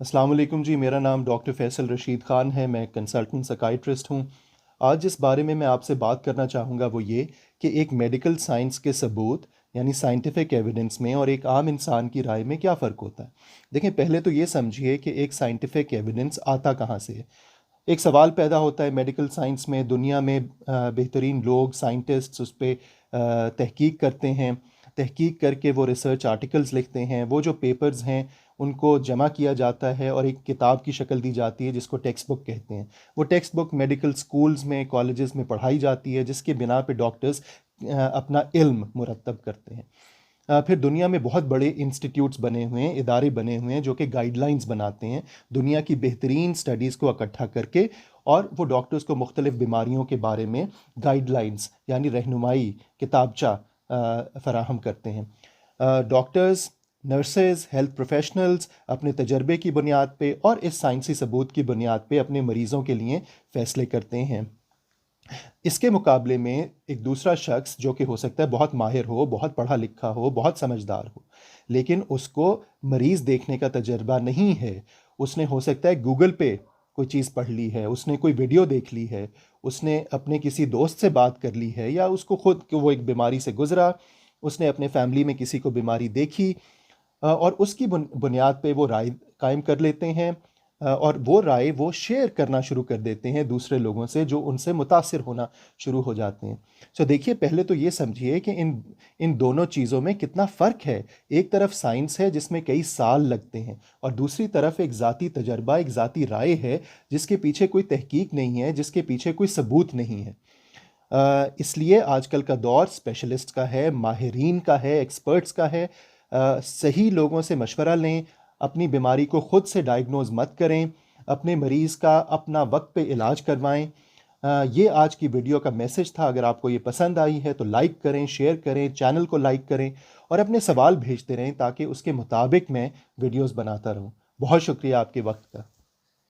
अस्सलाम वालेकुम जी। मेरा नाम डॉक्टर फैसल रशीद ख़ान है। मैं कंसल्टेंट साइकियाट्रिस्ट हूँ। आज जिस बारे में मैं आपसे बात करना चाहूँगा वो ये कि एक मेडिकल साइंस के सबूत यानी साइंटिफिक एविडेंस में और एक आम इंसान की राय में क्या फ़र्क होता है। देखें, पहले तो ये समझिए कि एक साइंटिफिक एविडेंस आता कहाँ से है। एक सवाल पैदा होता है मेडिकल साइंस में, दुनिया में बेहतरीन लोग साइंटिस्ट्स उस पे तहकीक करते हैं। तहकीक करके वो रिसर्च आर्टिकल्स लिखते हैं। वो जो पेपर्स हैं उनको जमा किया जाता है और एक किताब की शक्ल दी जाती है जिसको टेक्स्ट बुक कहते हैं। वो टेक्स्ट बुक मेडिकल स्कूल्स में, कॉलेजेस में पढ़ाई जाती है, जिसके बिना पे डॉक्टर्स अपना इल्म मुरतब करते हैं। फिर दुनिया में बहुत बड़े इंस्टीट्यूट्स बने हुए हैं, इदारे बने हुए हैं जो कि गाइडलाइंस बनाते हैं दुनिया की बेहतरीन स्टडीज़ को इकट्ठा करके, और वो डॉक्टर्स को मुख्तलिफ बीमारियों के बारे में गाइडलाइंस यानी रहनुमाई किताबचा फराहम करते हैं। डॉक्टर्स, नर्सेज, हेल्थ प्रोफेशनल्स अपने तजर्बे की बुनियाद पे और इस साइंसी सबूत की बुनियाद पे अपने मरीज़ों के लिए फ़ैसले करते हैं। इसके मुकाबले में एक दूसरा शख्स जो कि हो सकता है बहुत माहिर हो, बहुत पढ़ा लिखा हो, बहुत समझदार हो, लेकिन उसको मरीज़ देखने का तजर्बा नहीं है। उसने हो सकता है गूगल पे कोई चीज़ पढ़ ली है, उसने कोई वीडियो देख ली है, उसने अपने किसी दोस्त से बात कर ली है, या उसको खुद कि वो एक बीमारी से गुज़रा, उसने अपने फैमिली में किसी को बीमारी देखी, और उसकी बुनियाद पे वो राय कायम कर लेते हैं, और वो राय वो शेयर करना शुरू कर देते हैं दूसरे लोगों से जो उनसे मुतासिर होना शुरू हो जाते हैं। सो देखिए, पहले तो ये समझिए कि इन इन दोनों चीज़ों में कितना फ़र्क है। एक तरफ साइंस है जिसमें कई साल लगते हैं, और दूसरी तरफ एक ज़ाती तजर्बा, एक ज़ाती राय है जिसके पीछे कोई तहकीक नहीं है, जिसके पीछे कोई सबूत नहीं है। इसलिए आजकल का दौर स्पेशलिस्ट का है, माहिरीन का है, एक्सपर्ट्स का है। सही लोगों से मशवरा लें, अपनी बीमारी को खुद से डायग्नोज मत करें, अपने मरीज़ का अपना वक्त पे इलाज करवाएं। ये आज की वीडियो का मैसेज था। अगर आपको ये पसंद आई है तो लाइक करें, शेयर करें, चैनल को लाइक करें और अपने सवाल भेजते रहें ताकि उसके मुताबिक मैं वीडियोस बनाता रहूं। बहुत शुक्रिया आपके वक्त का।